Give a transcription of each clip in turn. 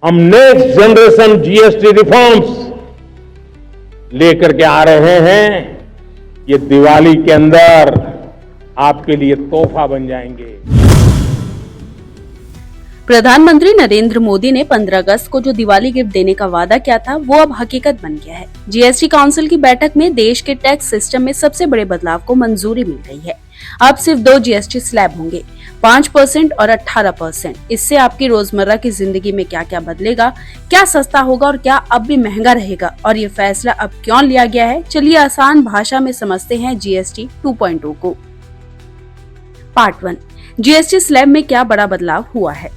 हम next generation GST reforms लेकर के आ रहे हैं। ये दिवाली के अंदर आपके लिए तोहफा बन जाएंगे। प्रधानमंत्री नरेंद्र मोदी ने 15 अगस्त को जो दिवाली गिफ्ट देने का वादा किया था वो अब हकीकत बन गया है। जीएसटी काउंसिल की बैठक में देश के टैक्स सिस्टम में सबसे बड़े बदलाव को मंजूरी मिल गई है। अब सिर्फ 2 जीएसटी स्लैब होंगे, 5% और 18%। इससे आपकी रोजमर्रा की जिंदगी में क्या क्या बदलेगा, क्या सस्ता होगा और क्या अब भी महंगा रहेगा, और ये फैसला अब क्यों लिया गया है, चलिए आसान भाषा में समझते हैं जीएसटी 2.0 को। पार्ट 1, जीएसटी स्लैब में क्या बड़ा बदलाव हुआ है।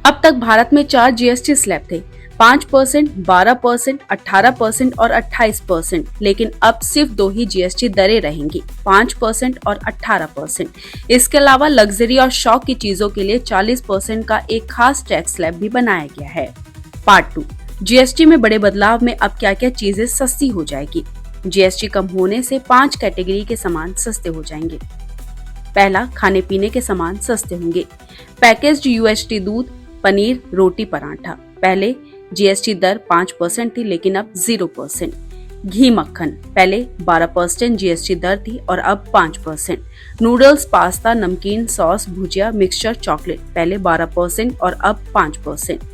अब तक भारत में 4 जीएसटी स्लैब थे, 5%, 12%, 18% और 28%, लेकिन अब सिर्फ 2 ही जीएसटी दरें रहेंगी, 5% और 18%। इसके अलावा लग्जरी और शौक की चीजों के लिए 40% का एक खास टैक्स स्लैब भी बनाया गया है। पार्ट 2, जीएसटी में बड़े बदलाव में अब क्या क्या चीजें सस्ती हो जाएगी। जीएसटी कम होने से 5 कैटेगरी के सामान सस्ते हो जाएंगे। पहला, खाने पीने के सामान सस्ते होंगे। पैकेज्ड यूएसटी दूध, पनीर, रोटी, पराठा। पहले जीएसटी दर 5% थी लेकिन अब 0%। घी मक्खन, पहले 12% जीएसटी दर थी और अब 5%। नूडल्स, पास्ता, नमकीन, सॉस, भुजिया, मिक्सचर, चॉकलेट, पहले 12% और अब 5%।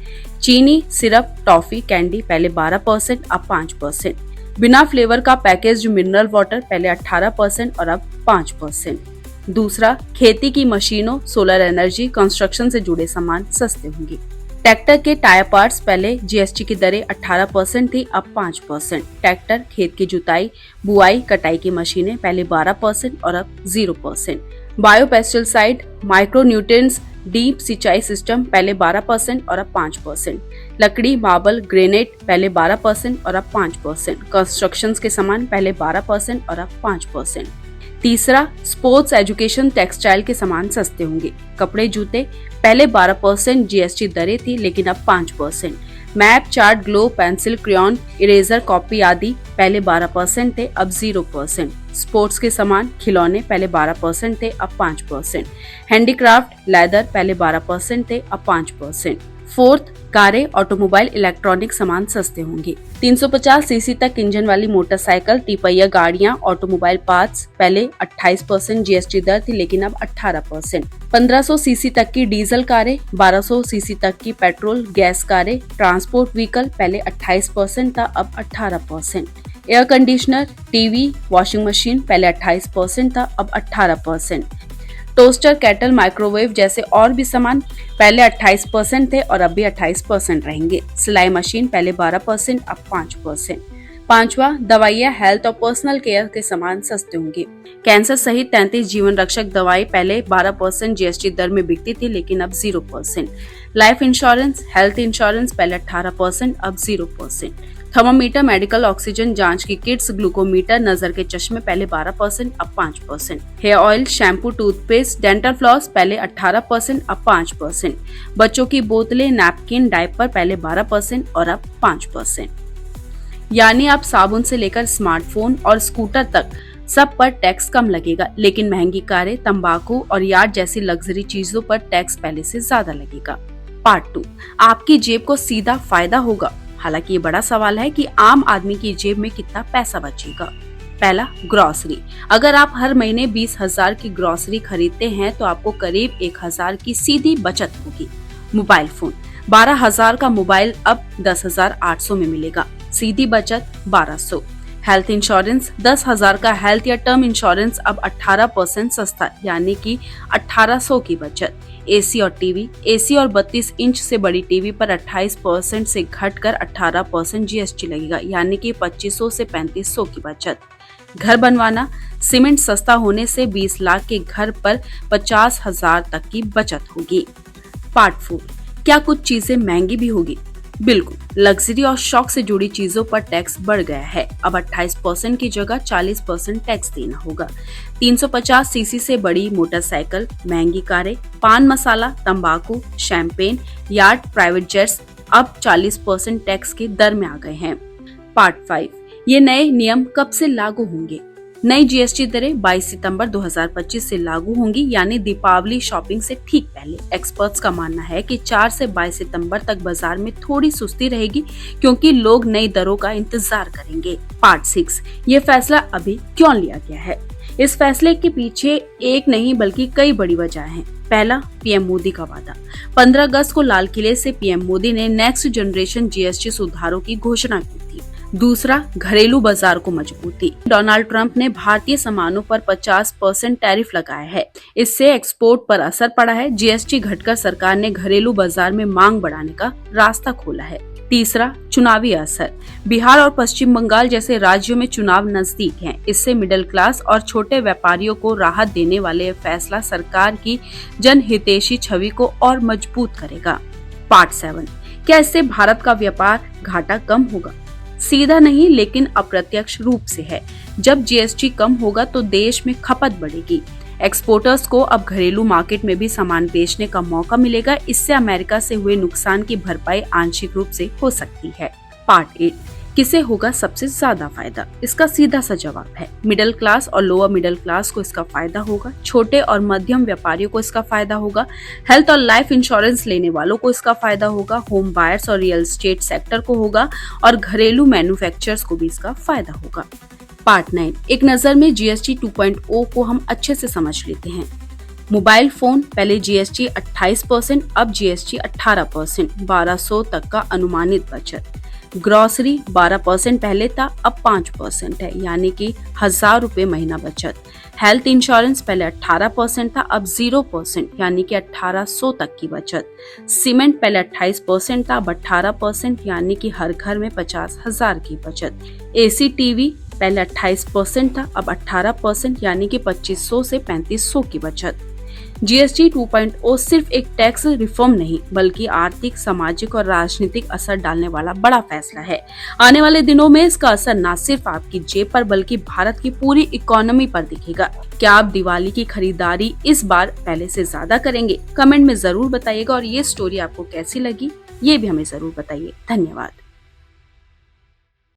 चीनी, सिरप, टॉफी, कैंडी, पहले 12% अब 5%। बिना फ्लेवर का पैकेज्ड मिनरल वाटर, पहले 18% और अब 5%। दूसरा, खेती की मशीनों, सोलर एनर्जी, कंस्ट्रक्शन से जुड़े सामान सस्ते होंगे। ट्रैक्टर के टायर पार्ट्स, पहले जीएसटी की दरें 18% थी, अब 5%। ट्रैक्टर, खेत की जुताई, बुआई, कटाई की मशीनें, पहले 12% और अब 0%। Bio pesticide, micro nutrients, deep सिंचाई सिस्टम, पहले 12% और अब 5%। लकड़ी, मार्बल, ग्रेनाइट, पहले 12% और अब 5%। कंस्ट्रक्शन के सामान, पहले 12% और अब 5%। तीसरा, स्पोर्ट्स, एजुकेशन, टेक्सटाइल के सामान सस्ते होंगे। कपड़े, जूते, पहले 12% जीएसटी दरें थी लेकिन अब 5%। Map, chart, glow, pencil, crayon, eraser, copy आदि, पहले 12% थे, अब 0%। स्पोर्ट्स के सामान, खिलौने, पहले 12% थे, अब 5%। हैंडीक्राफ्ट, लेदर, पहले 12% थे, अब 5%। फोर्थ, कारें, ऑटोमोबाइल, इलेक्ट्रॉनिक सामान सस्ते होंगे। 350 सीसी तक इंजन वाली मोटरसाइकिल, तिपहिया गाड़ियां, ऑटोमोबाइल पार्ट्स, पहले 28% जीएसटी दर थी लेकिन अब 18%। 1500 सीसी तक की डीजल कारें, 1200 सीसी तक की पेट्रोल गैस कारें, ट्रांसपोर्ट व्हीकल, पहले 28% था, अब 18%। Air conditioner, TV, washing machine, पहले 28% था, अब 18%। टोस्टर, केटल, माइक्रोवेव जैसे और भी सामान पहले 28% थे और अब भी 28% रहेंगे। सिलाई मशीन, पहले 12%, अब 5%। पांचवा, दवाइयाँ, हेल्थ और पर्सनल केयर के सामान सस्ते होंगे। कैंसर सहित 33 जीवन रक्षक दवाई पहले 12% जीएसटी दर में बिकती थी लेकिन अब 0%। लाइफ इंश्योरेंस, हेल्थ इंश्योरेंस, पहले 18%, अब 0%। थर्मोमीटर, मेडिकल ऑक्सीजन जांच की किट्स, ग्लूकोमीटर, नजर के चश्मे, पहले 12%, अब 5%। Hair oil, shampoo, toothpaste, dental floss, पहले 18%, अब 5%। बच्चों की बोतलें, नैपकिन, डायपर, पहले 12% और अब 5%। यानी आप साबुन से लेकर स्मार्टफोन और स्कूटर तक सब पर टैक्स कम लगेगा, लेकिन महंगी कारें, तंबाकू और यार्ड जैसी लग्जरी चीजों पर टैक्स पहले से ज्यादा लगेगा। पार्ट 2, आपकी जेब को सीधा फायदा होगा। हालांकि ये बड़ा सवाल है कि आम आदमी की जेब में कितना पैसा बचेगा। पहला, ग्रोसरी। अगर आप हर महीने 20,000 की ग्रोसरी खरीदते हैं तो आपको करीब 1,000 की सीधी बचत होगी। मोबाइल फोन, 12,000 का मोबाइल अब 10,800 में मिलेगा, सीधी बचत 1200। हेल्थ इंश्योरेंस, 10,000 का हेल्थ या टर्म इंश्योरेंस अब 18% सस्ता, यानी कि 1800 की बचत। एसी और टीवी, एसी और 32 इंच से बड़ी टीवी पर 28% से घटकर 18% जीएसटी लगेगा, यानी कि 2500 से 3500 की बचत। घर बनवाना, सीमेंट सस्ता होने से 20 लाख के घर पर 50,000 तक की बचत होगी। पार्ट 4, क्या कुछ चीजें महंगी भी होगी? बिल्कुल, लग्जरी और शौक से जुड़ी चीजों पर टैक्स बढ़ गया है। अब 28% की जगह 40% टैक्स देना होगा। 350 सीसी से बड़ी मोटरसाइकिल, महंगी कारें, पान मसाला, तंबाकू, शैंपेन, यार्ड, प्राइवेट जेट्स अब 40% टैक्स की दर में आ गए हैं। पार्ट 5, ये नए नियम कब से लागू होंगे? नई जीएसटी दरें 22 सितंबर 2025 से लागू होंगी, यानी दीपावली शॉपिंग से ठीक पहले। एक्सपर्ट्स का मानना है कि 4 से 22 सितंबर तक बाजार में थोड़ी सुस्ती रहेगी, क्योंकि लोग नई दरों का इंतजार करेंगे। पार्ट 6, ये फैसला अभी क्यों लिया गया है? इस फैसले के पीछे एक नहीं बल्कि कई बड़ी वजह हैं। पहला, पीएम मोदी का वादा। 15 अगस्त को लाल किले से पीएम मोदी ने नेक्स्ट जनरेशन जीएसटी सुधारों की घोषणा की थी। दूसरा, घरेलू बाजार को मजबूती। डोनाल्ड ट्रंप ने भारतीय सामानों पर 50% टैरिफ लगाया है। इससे एक्सपोर्ट पर असर पड़ा है। जीएसटी घटकर सरकार ने घरेलू बाजार में मांग बढ़ाने का रास्ता खोला है। तीसरा, चुनावी असर। बिहार और पश्चिम बंगाल जैसे राज्यों में चुनाव नजदीक हैं। इससे मिडिल क्लास और छोटे व्यापारियों को राहत देने वाले यह फैसला सरकार की जनहितैषी छवि को और मजबूत करेगा। पार्ट 7, क्या इससे भारत का व्यापार घाटा कम होगा? सीधा नहीं, लेकिन अप्रत्यक्ष रूप से है। जब जीएसटी कम होगा तो देश में खपत बढ़ेगी। एक्सपोर्टर्स को अब घरेलू मार्केट में भी सामान बेचने का मौका मिलेगा। इससे अमेरिका से हुए नुकसान की भरपाई आंशिक रूप से हो सकती है। पार्ट 8, किसे होगा सबसे ज्यादा फायदा? इसका सीधा सा जवाब है मिडिल क्लास और लोअर मिडिल क्लास को इसका फायदा होगा। छोटे और मध्यम व्यापारियों को इसका फायदा होगा। हेल्थ और लाइफ इंश्योरेंस लेने वालों को इसका फायदा होगा। होम बायर्स और रियल एस्टेट सेक्टर को होगा और घरेलू मैन्युफैक्चरर्स को भी इसका फायदा होगा। पार्ट 9, एक नजर में जीएसटी 2.0 को हम अच्छे से समझ लेते हैं। मोबाइल फोन, पहले जीएसटी 28%, अब जीएसटी 18%, 1200 तक का अनुमानित बचत। ग्रोसरी 12% पहले था, अब 5% है, यानी कि 1000 रुपए महीना बचत। हेल्थ इंश्योरेंस पहले 18% था, अब 0%, यानी कि 1800 तक की बचत। सीमेंट पहले 28% था, अब 18%, यानी कि हर घर में 50,000 की बचत। एसी टीवी पहले 28% था, अब 18%, यानी कि 2500 से 3500 की बचत। जीएसटी 2.0 सिर्फ एक टैक्स रिफॉर्म नहीं, बल्कि आर्थिक, सामाजिक और राजनीतिक असर डालने वाला बड़ा फैसला है। आने वाले दिनों में इसका असर न सिर्फ आपकी जेब पर बल्कि भारत की पूरी इकोनॉमी पर दिखेगा। क्या आप दिवाली की खरीदारी इस बार पहले से ज्यादा करेंगे? कमेंट में जरूर बताइएगा और ये स्टोरी आपको कैसी लगी ये भी हमें जरूर बताइए। धन्यवाद।